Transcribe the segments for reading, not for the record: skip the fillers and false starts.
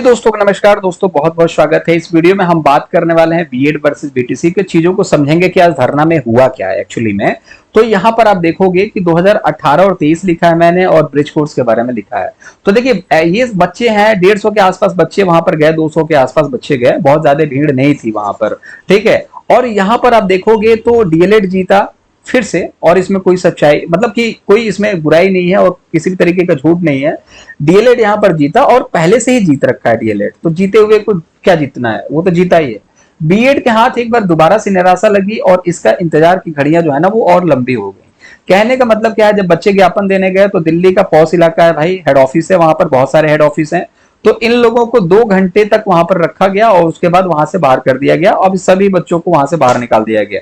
दोस्तों को नमस्कार। दोस्तों बहुत बहुत स्वागत है। इस वीडियो में हम बात करने वाले हैं बीएड वर्सेस बीटीसी के चीजों को समझेंगे कि आज धरना में हुआ क्या है एक्चुअली में। तो यहाँ पर आप देखोगे कि 2018 और 23 लिखा है मैंने और ब्रिज कोर्स के बारे में लिखा है। तो देखिए ये बच्चे हैं 150 के आसपास बच्चे वहां पर गए, 200 के आसपास बच्चे गए, बहुत ज्यादा भीड़ नहीं थी वहां पर, ठीक है। और यहाँ पर आप देखोगे तो डीएलएड जीता फिर से, और इसमें कोई सच्चाई मतलब कि कोई इसमें बुराई नहीं है और किसी भी तरीके का झूठ नहीं है। डीएलएड यहाँ पर जीता और पहले से ही जीत रखा है डीएलएड, तो जीते हुए को क्या जीतना है, वो तो जीता ही है। बीएड के हाथ एक बार दोबारा से निराशा लगी और इसका इंतजार की घड़ियां जो है ना वो और लंबी हो गई। कहने का मतलब क्या है, जब बच्चे ज्ञापन देने गए तो दिल्ली का पॉस इलाका है भाई, हेड ऑफिस है वहां पर, बहुत सारे हेड ऑफिस हैं। तो इन लोगों को 2 घंटे तक वहां पर रखा गया और उसके बाद वहां से बाहर कर दिया गया। अब सभी बच्चों को वहां से बाहर निकाल दिया गया।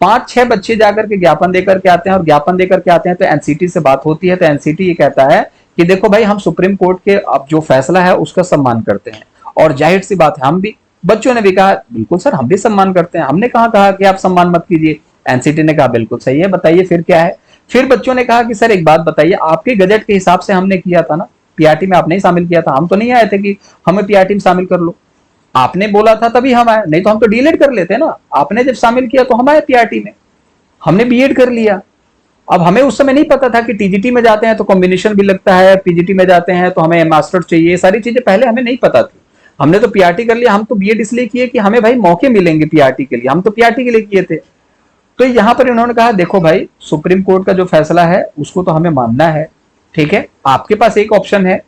5-6 बच्चे जाकर के ज्ञापन देकर के आते हैं और ज्ञापन देकर के आते हैं तो एनसीटी से बात होती है। तो एनसीटी ये कहता है कि देखो भाई, हम सुप्रीम कोर्ट के अब जो फैसला है उसका सम्मान करते हैं, और जाहिर सी बात है हम भी, बच्चों ने भी कहा बिल्कुल सर हम भी सम्मान करते हैं, हमने कहा कि आप सम्मान मत कीजिए। एनसीटी ने कहा बिल्कुल सही है, बताइए फिर क्या है। फिर बच्चों ने कहा कि सर एक बात बताइए, आपके गजट के हिसाब से हमने किया था ना, पीआरटी में आपने ही शामिल किया था, हम तो नहीं आए थे कि हमें पीआरटी में शामिल कर लो। आपने बोला था तभी हम आए, नहीं तो हम तो डीलेट कर लेते ना। आपने जब शामिल किया तो हम आए पीआरटी में, हमने बीएड कर लिया। अब हमें उस समय नहीं पता था कि टीजीटी में जाते हैं तो कॉम्बिनेशन भी लगता है, पीजीटी में जाते हैं तो हमें मास्टर्स चाहिए, सारी चीजें पहले हमें नहीं पता थी। हमने तो पीआरटी कर लिया। हम तो बीएड इसलिए किए कि हमें भाई मौके मिलेंगे पीआरटी के लिए, हम तो पीआरटी के लिए किए थे। तो यहां पर इन्होंने कहा देखो भाई, सुप्रीम कोर्ट का जो फैसला है उसको तो हमें मानना है, ठीक है। आपके पास एक ऑप्शन है,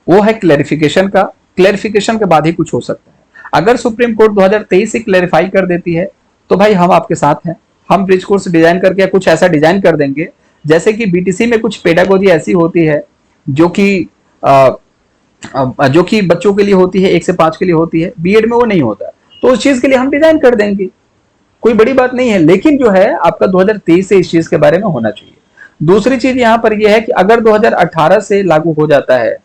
वो है क्लैरिफिकेशन का। क्लैरिफिकेशन के बाद ही कुछ हो सकता है। अगर सुप्रीम कोर्ट 2023 से क्लैरिफाई कर देती है तो भाई हम आपके साथ हैं। हम ब्रिज कोर्स डिजाइन करके कुछ ऐसा डिजाइन कर देंगे जैसे कि बीटीसी में कुछ पेडागोजी ऐसी होती है जो कि बच्चों के लिए होती है, 1 से 5 के लिए होती है, बीएड में वो नहीं होता। तो उस चीज के लिए हम डिजाइन कर देंगे, कोई बड़ी बात नहीं है। लेकिन जो है आपका 2023 से इस चीज के बारे में होना चाहिए। दूसरी चीज यहां पर यह है कि अगर 2018 से लागू हो जाता है,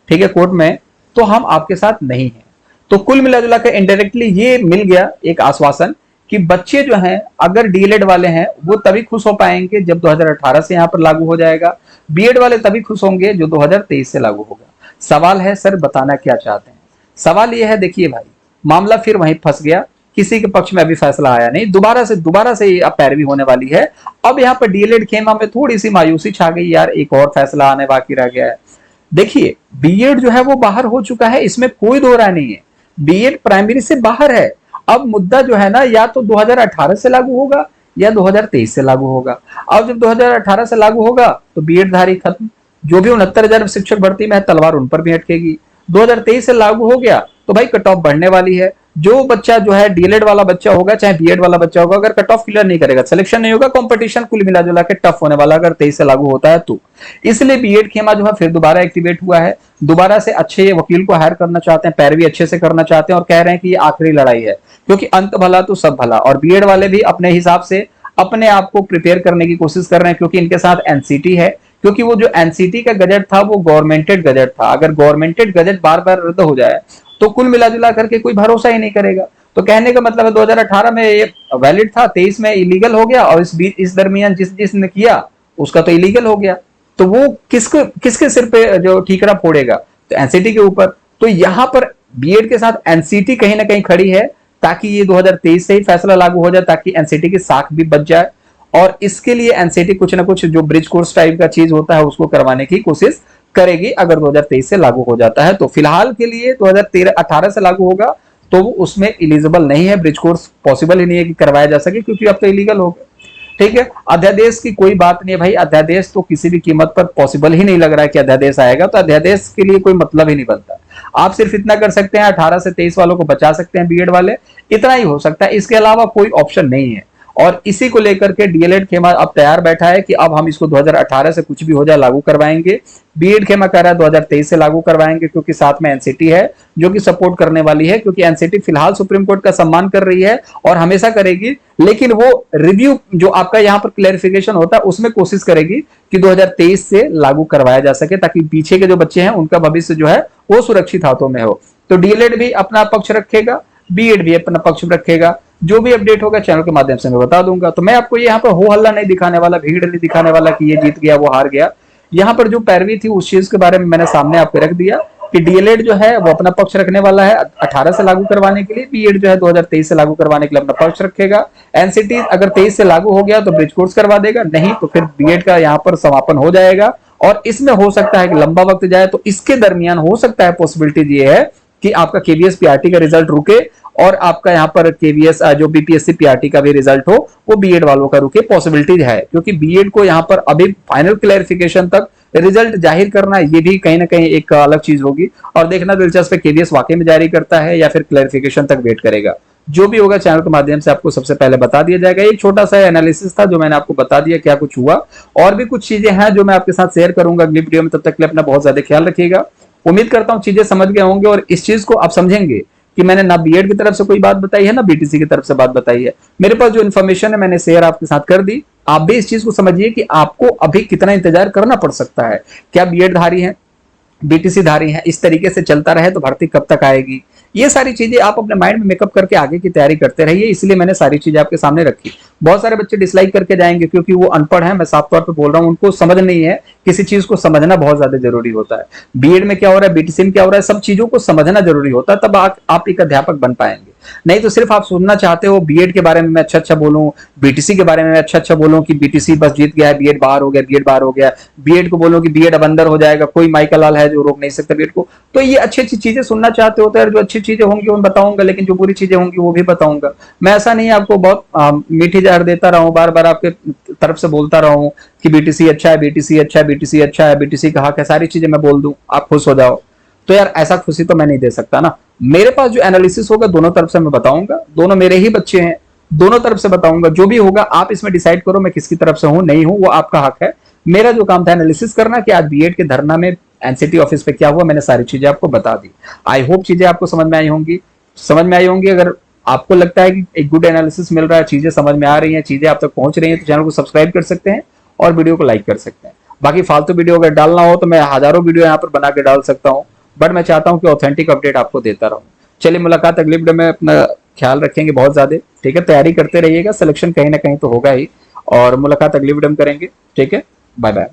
ठीक है, कोर्ट में, तो हम आपके साथ नहीं है। तो कुल मिला कर इनडायरेक्टली ये मिल गया एक आश्वासन कि बच्चे जो हैं अगर डीएलएड वाले हैं वो तभी खुश हो पाएंगे जब 2018 से यहां पर लागू हो जाएगा, बीएड वाले तभी खुश होंगे जो 2023 से लागू होगा। सवाल है सर बताना क्या चाहते हैं। सवाल ये है, देखिए भाई, मामला फिर वहीं फंस गया, किसी के पक्ष में अभी फैसला आया नहीं, दोबारा से अब पैरवी होने वाली है। अब यहाँ पर डीएलएड खेमा में थोड़ी सी मायूसी छा गई, यार एक और फैसला आने बाकी रह गया है। देखिए बीएड जो है वो बाहर हो चुका है, इसमें कोई दो राय नहीं है, बीएड प्राइमरी से बाहर है। अब मुद्दा जो है ना, या तो 2018 से लागू होगा या 2023 से लागू होगा। अब जब 2018 से लागू होगा तो बीएड धारी खत्म, जो भी 69,000 शिक्षक भर्ती में है तलवार उन पर भी अटकेगी। 2023 से लागू हो गया तो भाई कट ऑफ बढ़ने वाली है। जो बच्चा जो है डीएलएड वाला बच्चा होगा चाहे बीएड वाला बच्चा होगा, अगर कट ऑफ क्लियर नहीं करेगा, सिलेक्शन नहीं होगा, कंपटीशन कुल मिला जुला के टफ होने वाला अगर 23 से लागू होता है तो। इसलिए बीएड खेमा जो है फिर दोबारा एक्टिवेट हुआ है, दोबारा से अच्छे वकील को हायर करना चाहते हैं, पैरवी अच्छे से करना चाहते हैं और कह रहे हैं कि ये आखिरी लड़ाई है, क्योंकि अंत भला तो सब भला। और बीएड वाले भी अपने हिसाब से अपने आप को प्रिपेयर करने की कोशिश कर रहे हैं, क्योंकि इनके साथ एनसीटी है। क्योंकि वो जो एनसीटी का गजट था वो गवर्नमेंटेड गजट था, अगर गवर्नमेंटेड गजट बार बार रद्द हो जाए तो कुल मिला जुला करके कोई भरोसा ही नहीं करेगा। तो कहने का मतलब है 2018 में ये वैलिड था, 23 में इलीगल हो गया, और इस दरमियान जिसने किया उसका तो इलीगल हो गया। तो वो किसके सिर पे जो ठीकरा फोड़ेगा, तो एनसीटी के ऊपर। तो यहां पर बीएड के साथ एनसीटी कहीं ना कहीं खड़ी है, ताकि ये 2023 से ही फैसला लागू हो जाए, ताकि एनसीटी की साख भी बच जाए। और इसके लिए एनसीटी कुछ ना कुछ जो ब्रिज कोर्स टाइप का चीज होता है उसको करवाने की कोशिश करेगी अगर 2023 से लागू हो जाता है। तो फिलहाल के लिए 2018 से लागू होगा तो वो उसमें इलिजिबल नहीं है, ब्रिज कोर्स पॉसिबल ही नहीं है कि करवाया जा सके, क्योंकि अब तो इलीगल हो गया, ठीक है। अध्यादेश की कोई बात नहीं है भाई, अध्यादेश तो किसी भी कीमत पर पॉसिबल ही नहीं लग रहा है कि अध्यादेश आएगा, तो अध्यादेश के लिए कोई मतलब ही नहीं बनता। आप सिर्फ इतना कर सकते हैं, 18 से 23 वालों को बचा सकते हैं, बीएड वाले, इतना ही हो सकता है, इसके अलावा कोई ऑप्शन नहीं है। और इसी को लेकर के डीएलएड खेमा अब तैयार बैठा है कि अब हम इसको 2018 से कुछ भी हो जाए लागू करवाएंगे। बीएड खेमा कह रहा है 2023 से लागू करवाएंगे, क्योंकि साथ में एनसीटी है जो कि सपोर्ट करने वाली है, क्योंकि एनसीटी फिलहाल सुप्रीम कोर्ट का सम्मान कर रही है और हमेशा करेगी। लेकिन वो रिव्यू जो आपका यहाँ पर क्लैरिफिकेशन होता है उसमें कोशिश करेगी कि 2023 से लागू करवाया जा सके, ताकि पीछे के जो बच्चे हैं उनका भविष्य जो है वो सुरक्षित हाथों में हो। तो डीएलएड भी अपना पक्ष रखेगा, बीएड भी अपना पक्ष रखेगा। जो भी अपडेट होगा चैनल के माध्यम से मैं बता दूंगा। तो मैं आपको यहाँ पर हो हल्ला नहीं दिखाने वाला, भीड़ नहीं दिखाने वाला कि ये जीत गया वो हार गया। यहाँ पर जो पैरवी थी उस चीज के बारे में मैंने सामने आपको रख दिया। कि डीएलएड जो है वो अपना पक्ष रखने वाला है 18 से लागू करवाने के लिए, बीएड जो है 2023 से लागू करवाने के लिए अपना पक्ष रखेगा। एनसीटी अगर 23 से लागू हो गया तो ब्रिज कोर्स करवा देगा, नहीं तो फिर बीएड का यहाँ पर समापन हो जाएगा। और इसमें हो सकता है कि लंबा वक्त जाए, तो इसके दरमियान हो सकता है पॉसिबिलिटी ये है कि आपका केवीएस पीआरटी का रिजल्ट रुके और आपका यहाँ पर केवीएस जो बीपीएससी पीआरटी का भी रिजल्ट हो वो बीएड वालों का रुके, पॉसिबिलिटी है। क्योंकि बीएड को यहाँ पर अभी फाइनल क्लैरिफिकेशन तक रिजल्ट जाहिर करना ये भी कहीं ना कहीं एक अलग चीज होगी, और देखना दिलचस्प है केवीएस वाकई में जारी करता है या फिर क्लैरिफिकेशन तक वेट करेगा। जो भी होगा चैनल के माध्यम से आपको सबसे पहले बता दिया जाएगा। एक छोटा सा एनालिसिस था जो मैंने आपको बता दिया क्या कुछ हुआ, और भी कुछ चीजें हैं जो मैं आपके साथ शेयर करूंगा अगली वीडियो में। तब तक के लिए अपना बहुत ज्यादा ख्याल रखिएगा। उम्मीद करता हूं चीजें समझ गए होंगे और इस चीज को आप समझेंगे कि मैंने ना बीएड की तरफ से कोई बात बताई है ना बीटीसी की तरफ से बात बताई है। मेरे पास जो इन्फॉर्मेशन है मैंने शेयर आपके साथ कर दी। आप भी इस चीज को समझिए कि आपको अभी कितना इंतजार करना पड़ सकता है। क्या बीएड धारी है, बीटीसी धारी है, इस तरीके से चलता रहे तो भर्ती कब तक आएगी, ये सारी चीजें आप अपने माइंड में मेकअप करके आगे की तैयारी करते रहिए। इसलिए मैंने सारी चीजें आपके सामने रखी। बहुत सारे बच्चे डिसलाइक करके जाएंगे क्योंकि वो अनपढ़ है, मैं साफ तौर पे बोल रहा हूं, उनको समझ नहीं है। किसी चीज को समझना बहुत ज्यादा जरूरी होता है। बीएड में क्या हो रहा है, बीटीसी में क्या हो रहा है, सब चीजों को समझना जरूरी होता है, तब आप एक अध्यापक बन पाएंगे। नहीं तो सिर्फ आप सुनना चाहते हो बीएड के बारे में मैं अच्छा बोलूं, बीटीसी के बारे में मैं अच्छा बोलूं कि बीटीसी बस जीत गया है, बीएड बाहर हो गया, बीएड बाहर हो गया, बीएड को बोलूं कि बीएड अब अंदर हो जाएगा, कोई माइकल लाल है जो रोक नहीं सकता बीएड को। तो ये अच्छी अच्छी चीजें सुनना चाहते होते हैं, जो अच्छी चीजें होंगी उन बताऊंगा, लेकिन जो बुरी चीजें होंगी वो भी बताऊंगा। मैं ऐसा नहीं आपको बहुत मीठी जहर देता रहा हूं, बार बार आपके तरफ से बोलता रहा हूं कि बीटीसी अच्छा है, बीटीसी अच्छा है, बीटीसी अच्छा है, बीटीसी का हक है, सारी चीजें मैं बोल दूं आप खुश हो जाओ, तो यार ऐसा खुशी तो मैं नहीं दे सकता ना। मेरे पास जो एनालिसिस होगा दोनों तरफ से मैं बताऊंगा, दोनों मेरे ही बच्चे हैं, दोनों तरफ से बताऊंगा। जो भी होगा आप इसमें डिसाइड करो मैं किसकी तरफ से हूं नहीं हूं, वो आपका हक है। मेरा जो काम था एनालिसिस करना कि आज बीएड के धरना में एनसीटी ऑफिस पे क्या हुआ, मैंने सारी चीजें आपको बता दी। आई होप चीजें आपको समझ में आई होंगी। अगर आपको लगता है कि एक गुड एनालिसिस मिल रहा है, चीजें समझ में आ रही हैं, चीजें आप तक पहुंच रही हैं, तो चैनल को सब्सक्राइब कर सकते हैं और वीडियो को लाइक कर सकते हैं। बाकी फालतू वीडियो अगर डालना हो तो मैं हजारों वीडियो यहाँ पर बना के डाल सकता हूँ, बट मैं चाहता हूँ कि ऑथेंटिक अपडेट आपको देता रहूं। चलिए मुलाकात अगली वीडियो में, अपना ख्याल रखेंगे बहुत ज्यादा, ठीक है। तैयारी करते रहिएगा, सिलेक्शन कहीं ना कहीं तो होगा ही, और मुलाकात अगली वीडियो में करेंगे, ठीक है। Bye bye.